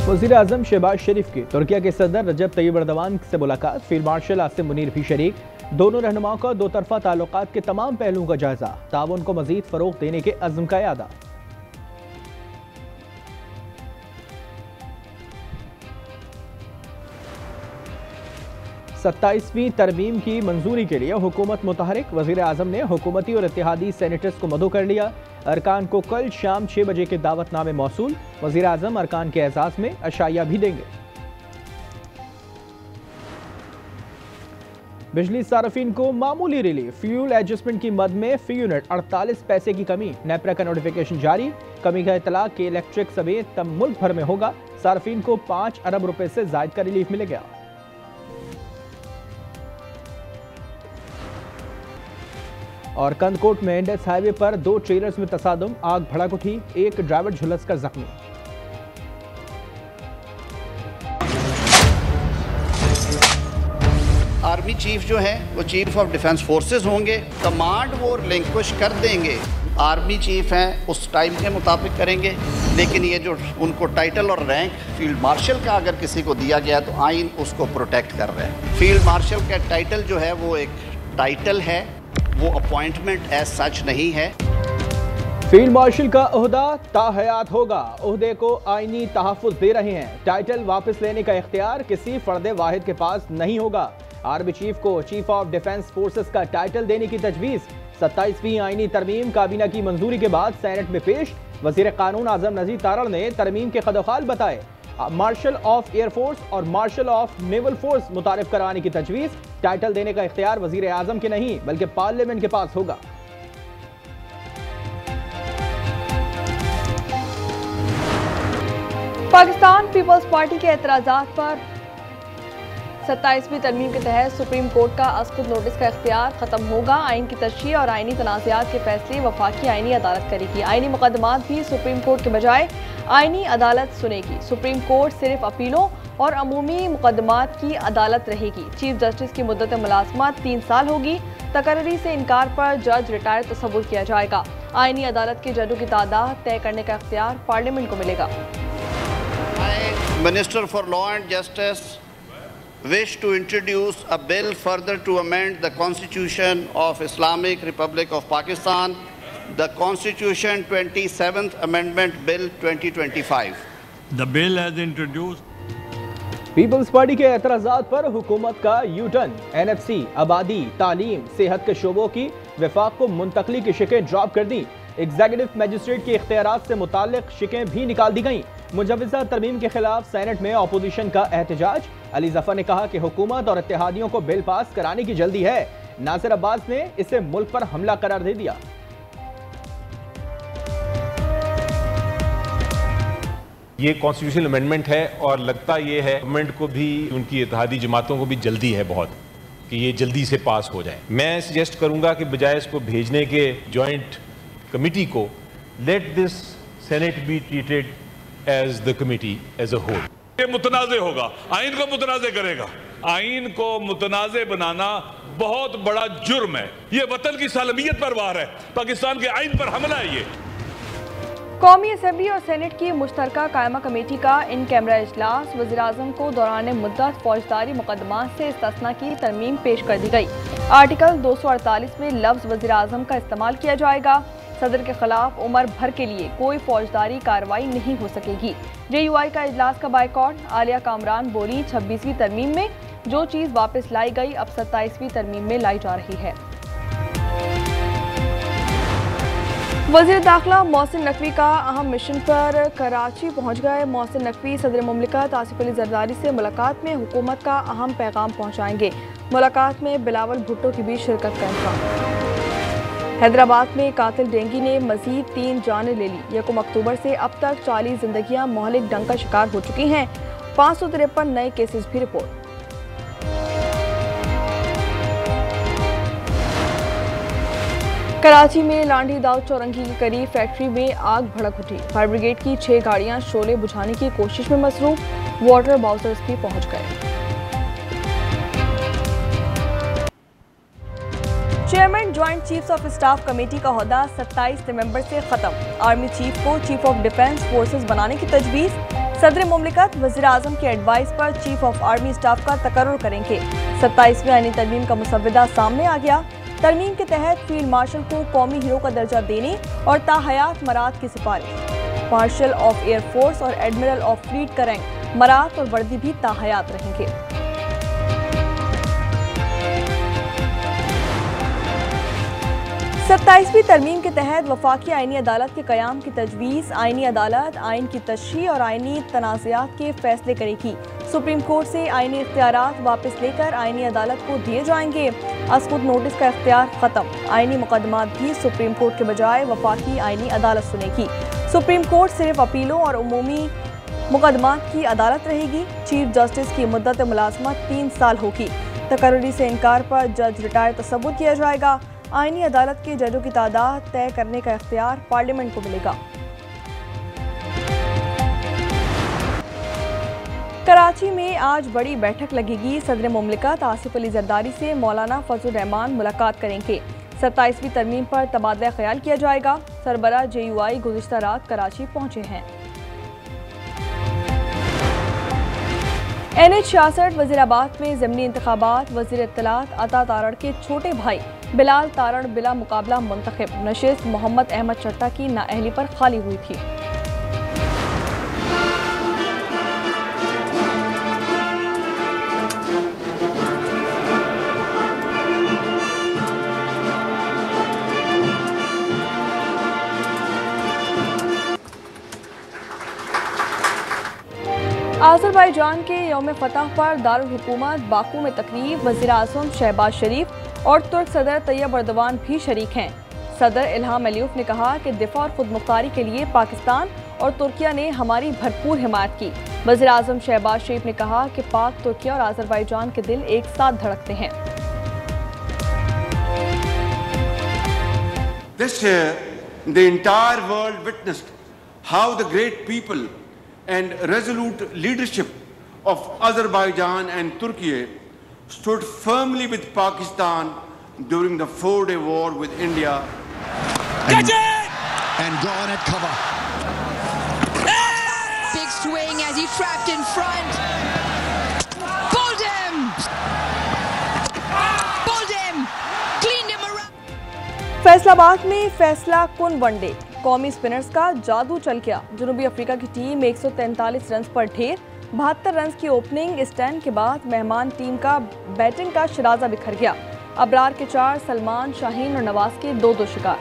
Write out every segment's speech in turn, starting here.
वज़ीर आज़म शहबाज शरीफ की तुर्किया के सदर रजब तैयब एर्दोगान से मुलाकात। फील्ड मार्शल आसिम मुनीर भी शरीक। दोनों रहनुमाओं का दो तरफा ताल्लुकात के तमाम पहलुओं का जायजा। ताउन को मजीद फरोग देने के अज़्म का यादा। सत्ताईसवीं तरमीम की मंजूरी के लिए हुकूमत मुतहरिक। वज़ीर आज़म ने हुकूमती और इत्तेहादी सेनेटर्स को मदऊ कर लिया। अरकान को कल शाम 6 बजे के दावतनामे मौसूल। वज़ीर आज़म अरकान के एजाज़ में अशाया भी देंगे। बिजली सार्फिन को मामूली रिलीफ। फ्यूल एडजस्टमेंट की मद में फी यूनिट 48 पैसे की कमी। नेपरा का नोटिफिकेशन जारी। कमी का इतला के इलेक्ट्रिक समेत तब मुल्क भर में होगा। सार्फिन को 5 अरब रुपए से जायद का रिलीफ मिलेगा। और कंदकोट में इंडस हाईवे पर 2 ट्रेलर्स में तसादुम। आग भड़क उठी। एक ड्राइवर झुलसकर जख्मी। आर्मी चीफ जो है वो चीफ ऑफ डिफेंस फोर्सेस होंगे। कमांड वो रिलिंक्विश कर देंगे। आर्मी चीफ हैं उस टाइम के मुताबिक करेंगे। लेकिन ये जो उनको टाइटल और रैंक फील्ड मार्शल का अगर किसी को दिया गया तो आइन उसको प्रोटेक्ट कर रहे हैं। फील्ड मार्शल का टाइटल जो है वो एक टाइटल है, वो अपॉइंटमेंट एज सच नहीं है। फील्ड मार्शल का ओहदा ताहयात होगा। ओहदे को आईनी तहफ़्फ़ुज़ दे रहे हैं। टाइटल वापस लेने का इख्तियार किसी फर्द वाहिद के पास नहीं होगा। आर्मी चीफ को चीफ ऑफ डिफेंस फोर्सेस का टाइटल देने की तजवीज़। 27वीं आईनी तरमीम काबीना की मंजूरी के बाद सेनेट में पेश। वज़ीर कानून आज़म नज़ीर तारड़ ने तरमीम के खदोखाल बताए। मार्शल ऑफ एयरफोर्स और मार्शल ऑफ नेवल फोर्स मुतारिफ कराने की तजवीज़। टाइटल देने का इख्तियार वज़ीर आज़म के नहीं बल्कि पार्लियामेंट के पास होगा। पाकिस्तान पीपल्स पार्टी के एतराज़ात पर 27वीं तरमीम के तहत सुप्रीम कोर्ट का असकुत नोटिस का इख्तियार खत्म होगा। आइन की तशरीह और आइनी तनाज़ात के फैसले वफाकी आइनी अदालत करेगी। आइनी मुकदमात भी सुप्रीम कोर्ट के बजाय आइनी अदालत सुनेगी। सुप्रीम कोर्ट सिर्फ अपीलों और अमूमी मुकदमात की अदालत रहेगी। चीफ जस्टिस की मुद्दत मुलाजमत 3 साल होगी। तकर्री से इनकार पर जज रिटायर तस्वुर किया जाएगा। आइनी अदालत के जजों की तादाद तय करने का इख्तियार पार्लियामेंट को मिलेगा। Minister for law and justice wish to introduce a bill further to amend the Constitution of Islamic Republic of Pakistan, the Constitution 27th Amendment Bill 2025. The bill has introduced. Peoples Party के एतराज़ात पर हुकूमत का यू टर्न। NFC, आबादी, तालीम, सेहत के शोबों की वफाक को मुंतकली की शिकें ड्रॉप कर दी। एग्जीक्यूटिव मजिस्ट्रेट के इख्तियारात से मुताल्लिक शिकें भी निकाल दी गईं। मुजव्वज़ा तरमीम के खिलाफ सेनेट में अपोजिशन का एहतजाज। अली जफर ने कहा कि हुकूमत और इत्तेहादियों को बिल पास कराने की जल्दी है। नासिर अब्बास ने इसे मुल्क पर हमला करार दे दिया। ये कॉन्स्टिट्यूशनल अमेंडमेंट है और लगता ये है गवर्नमेंट को भी, उनकी इत्तेहादी जमातों को भी जल्दी है बहुत कि ये जल्दी से पास हो जाए। मैं सजेस्ट करूंगा कि बजाय इसको भेजने के जॉइंट कमिटी को, let this senate be treated as the committee as a whole. ये मुतनाज़े होगा, आइन को मुतनाज़े करेगा। आइन को मुतनाज़े बनाना बहुत बड़ा जुर्म है। ये वतन की सालमियत पर वार है, पाकिस्तान के आइन पर हमला है। ये कौमी असम्बली और सेनेट की मुश्तरका कायमा कमेटी का इन कैमरा इजलास। वज़ीर आज़म को दौरान मुद्दत फौजदारी मुकदमात से इस्तिस्ना की तरमीम पेश कर दी गई। आर्टिकल 248 में लफ्ज़ वज़ीर आज़म का इस्तेमाल किया जाएगा। सदर के खिलाफ उम्र भर के लिए कोई फौजदारी कार्रवाई नहीं हो सकेगी। JUI का इजलास का बायकॉट। आलिया कामरान बोली, 26वीं तरमीम में जो चीज़ वापस लाई गई अब 27वीं तरमीम में लाई जा रही है। वज़ीर दाखिला मोहसिन नकवी का अहम मिशन पर कराची पहुंच गए। मोहसिन नकवी सदर मुमलिकत आसिफ अली जरदारी से मुलाकात में हुकूमत का अहम पैगाम पहुंचाएंगे। मुलाकात में बिलावल भुट्टो की भी शिरकत का इम्कान। हैदराबाद में कातिल डेंगू ने मजीद 3 जानें ले ली। 1 अक्टूबर से अब तक 40 जिंदगियां मोहलिक डंग का शिकार हो चुकी हैं। 553 नए केसेस भी रिपोर्ट। कराची में लांडी दाऊद चौरंगी के करीब फैक्ट्री में आग भड़क उठी। फायर ब्रिगेड की 6 गाड़ियां शोले बुझाने की कोशिश में मसरूफ। वाटर बाउसर्स भी पहुंच गए। Chairman joint chiefs of staff committee का ओहदा 27 नवंबर से खत्म। आर्मी चीफ को चीफ ऑफ डिफेंस फोर्सेस बनाने की तजवीज़। सदर मुमलिकत वज़ीर आज़म के एडवाइस पर चीफ ऑफ आर्मी स्टाफ का तकर्रुर करेंगे। 27वीं आईनी तरमीम का मुसव्वदा सामने आ गया। तरमीम के तहत फील्ड मार्शल को कौमी हीरो का दर्जा देने और ताहयात मराद की सिफारिश। मार्शल ऑफ एयर फोर्स और एडमिरल ऑफ फ्लीट का रैंक, मराद और वर्दी भी ताहयात रहेंगे। सत्ताईसवीं तरमीम के तहत वफाकी आईनी अदालत के क़याम की तजवीज़। आईनी अदालत आइन की तशरीह और आईनी तनाज़ात के फैसले करेगी। सुप्रीम कोर्ट से आईनी इख्तियारात वापस लेकर आईनी अदालत को दिए जाएंगे। अस्कुत नोटिस का इख्तियार ख़त्म। आईनी मुकदमात भी सुप्रीम कोर्ट के बजाय वफाकी आईनी अदालत सुनेगी। सुप्रीम कोर्ट सिर्फ अपीलों और उमूमी मुकदमात की अदालत रहेगी। चीफ जस्टिस की मुद्दत मुलाजमत 3 साल होगी। तकर्री से इनकार पर जज रिटायर तसव्वुर किया जाएगा। आईनी अदालत के जजों की तादाद तय करने का इख्तियार पार्लियामेंट को मिलेगा। कराची में आज बड़ी बैठक लगेगी। सदर मुमलिकत आसिफ अली जरदारी से मौलाना फजल रहमान मुलाकात करेंगे। 27वीं तरमीम पर तबादला ख्याल किया जाएगा। सरबरा JUI गुज़िश्ता रात कराची पहुंचे हैं। NH-66 वज़ीराबाद में ज़िमनी इंतखाबात। वज़ीर इत्तलात अता तारड़ के छोटे भाई बिलाल तारड़ बिला मुकाबला मुंतखब। नशिस्त मोहम्मद अहमद चट्टा की नाअहली पर खाली हुई थी। आज़रबाईजान के यौम फतह पर दारुल हुकूमत बाकू में तकरीब। वज़ीर आज़म शहबाज शरीफ और तुर्क सदर तैयब अर्दवान भी शरीक हैं। सदर इल्हाम अलीफ ने कहा कि दिफा और खुद मुख्तारी के लिए पाकिस्तान और तुर्किया ने हमारी भरपूर हिमायत की। वज़ीर आज़म शहबाज शरीफ ने कहा कि पाक, तुर्किया और आज़रबाईजान के दिल एक साथ धड़कते हैं। This year, the entire world witnessed how the great people and resolute leadership of Azerbaijan and Turkey stood firmly with Pakistan during the 4-day war with India. And gone at cover. Big swing as he trapped in front. Pulled him! Pulled him! Cleaned him around. Faisalabad में फैसला कुन one day. कौमी spinners का जादू चल गया। जनूबी Africa की टीम 143 रन पर ढेर। 72 रन की ओपनिंग स्टैंड के बाद मेहमान टीम का बैटिंग का शराजा बिखर गया। अबरार के 4, सलमान, शाहीन और नवाज के 2-2 शिकार।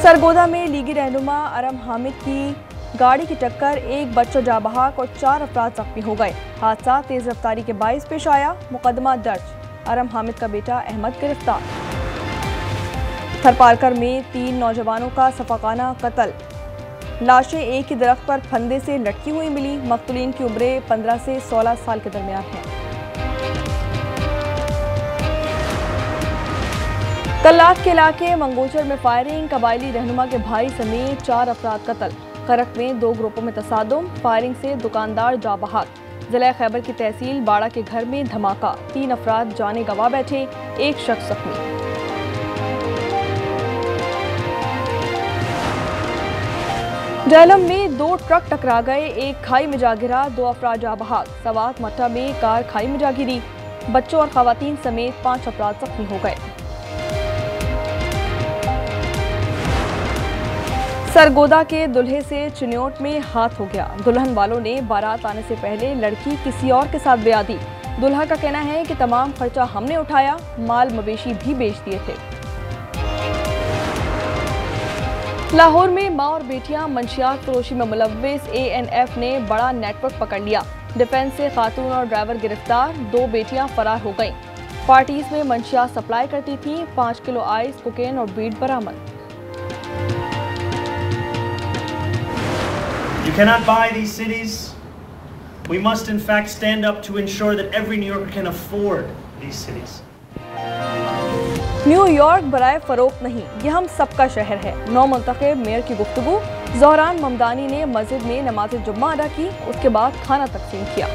सरगोदा में लीगी रहनुमा अरम हामिद की गाड़ी की टक्कर, एक बच्चा जाँ बहक और 4 अफराद जख्मी हो गए। हादसा तेज रफ्तारी के बाइस पेश आया। मुकदमा दर्ज। अरम हामिद का बेटा अहमद गिरफ्तार। थरपारकर में 3 नौजवानों का सफाकाना कत्ल। लाशें एक ही दरख्त पर फंदे से लटकी हुई मिली। मकतूलीन की उम्रें 15 से 16 साल के दरमियान हैं। कल्लात के इलाके मंगोचर में फायरिंग। कबायली रहनुमा के भाई समेत 4 अफराद कत्ल। खरक में 2 ग्रुपों में तसादुम। फायरिंग से दुकानदार जाँ बहक। जिला खैबर की तहसील बाड़ा के घर में धमाका। 3 अफराद जाने गंवा बैठे, 1 शख्स जख्मी। झेलम में 2 ट्रक टकरा गए, एक खाई में जा गिरा, 2 अफराद जा बहक। सवात मट्टा में कार खाई में जा गिरी। बच्चों और खवातीन समेत 5 अफराद जख्मी हो गए। सरगोदा के दुल्हे से चिन्योट में हाथ हो गया। दुल्हन वालों ने बारात आने से पहले लड़की किसी और के साथ ब्याह दी। दुल्हा का कहना है कि तमाम खर्चा हमने उठाया, माल मवेशी भी बेच दिए थे। लाहौर में माँ और बेटियां मंशियात फरोशी में मुलव्विस। ANF ने बड़ा नेटवर्क पकड़ लिया। डिफेंस से खातून और ड्राइवर गिरफ्तार। 2 बेटियां फरार हो गईं। पार्टीज में मंशियात सप्लाई करती थी। 5 किलो आइस, कोकेन और वीड बरामद। You cannot buy these cities. We must in fact stand up to ensure that every New Yorker can afford these cities. New York बराए फरोख्त नहीं, ये हम सबका शहर है। नौ मुंतखब मेयर की गुफ्तगू। ज़ोहरान ममदानी ने मस्जिद में नमाज जुम्मा अदा की, उसके बाद खाना तकसीम किया।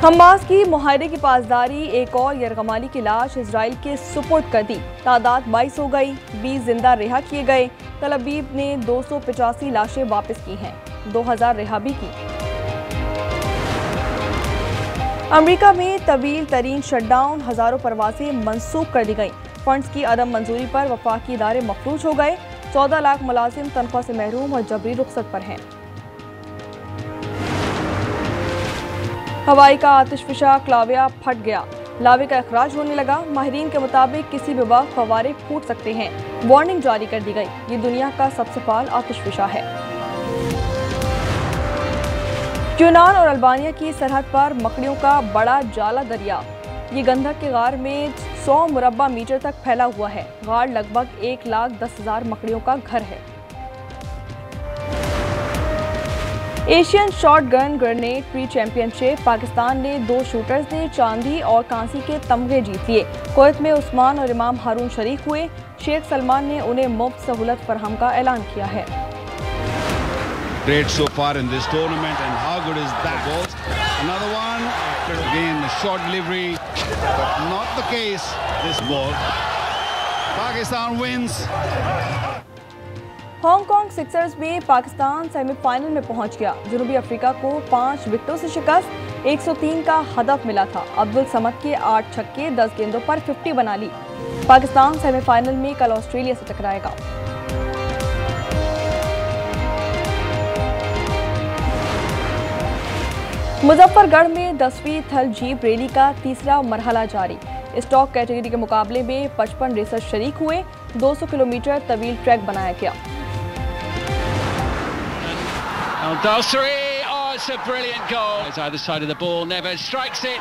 हमास की मुहायरे की पासदारी, एक और यरगमाली की लाश इजराइल के सुपुर्द कर दी। तादाद 22 हो गई, 20 जिंदा रिहा किए गए। तल अवीव ने 285 लाशें वापस की हैं, 2000 रिहा भी की। अमेरिका में तवील तरीन शटडाउन, हजारों परवाजें मंसूख कर दी गई। फंड्स की अदम मंजूरी पर वफाकी इदारे मफलूज हो गए। 14 लाख मुलाजिम तनख्वाह से महरूम और जबरी रुखसत पर हैं। हवाई का आतिशफिशा क्लाविया फट गया, लावे का अखराज होने लगा। माहिरीन के मुताबिक किसी भी वक्त फवारे फूट सकते हैं। वार्निंग जारी कर दी गई। ये दुनिया का सबसे फाल आतिशफिशा है। यूनान और अल्बानिया की सरहद पर मकड़ियों का बड़ा जाला दरिया। ये गंधक के गार में 100 मुरब्बा मीटर तक फैला हुआ है। गार लगभग 1,10,000 मकड़ियों का घर है। Asian shot gun grenade pre championship, Pakistan ने 2 शूटर्स ने चांदी और कांसी के तमगे जीत लिए। कुवैत में उस्मान और इमाम हारून शरीक हुए। शेख सलमान ने उन्हें मुफ्त सहूलत फराहम का ऐलान किया है। Great so far in this tournament, and how good is that ball? Another one, again the short delivery, but not the case this ball. Pakistan wins. Hong Kong Sixers में पाकिस्तान सेमीफाइनल में पहुंच गया। जनूबी अफ्रीका को 5 विकेटों से शिकस्त, 103 का हदफ मिला था। अब्दुल समद के 8 छक्के 10 गेंदों पर 50 बना ली। पाकिस्तान सेमीफाइनल में कल ऑस्ट्रेलिया से टकराएगा। मुजफ्फरगढ़ में 10वीं थल जीप रैली का तीसरा मरहला जारी। स्टॉक कैटेगरी के मुकाबले में 55 रेसर शरीक हुए। 200 किलोमीटर तवील ट्रैक बनाया गया। It's a brilliant goal. It's either side of the ball. Neves strikes it.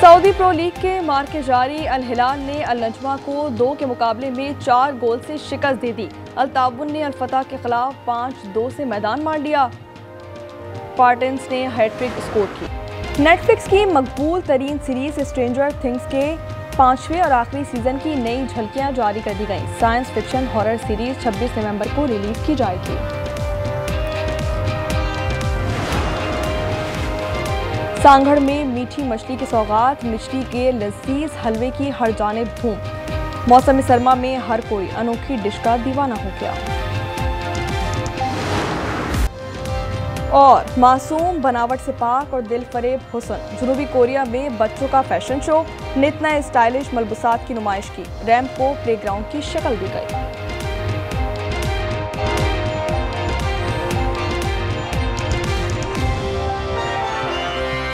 Saudi pro league के मार्के जारी अल हिलाल ने अल नजमा को 2 के मुकाबले में 4 गोल से शिकस्त दे दी। अल ताबुन ने अल फतह के खिलाफ 5-2 से मैदान मार लिया। स्पार्टन्स ने हैट्रिक स्कोर की। नेटफ्लिक्स की मकबूल तरीन सीरीज स्ट्रेंजर थिंग्स के 5वें और आखिरी सीजन की नई झलकियां जारी कर दी गई। साइंस फिक्शन हॉरर सीरीज 26 नवंबर को रिलीज की जाएगी। सांगड़ में मीठी मछली की सौगात, मिश्री के लजीज हलवे की हर जानिब धूम। मौसम सरमा में हर कोई अनोखी डिश का दीवाना हो गया। और मासूम बनावट से पाक और दिल फरेब हुस्न, जनूबी कोरिया में बच्चों का फैशन शो, नित नए स्टाइलिश मलबूसात की नुमाइश की। रैंप को प्लेग्राउंड की शक्ल दी गई।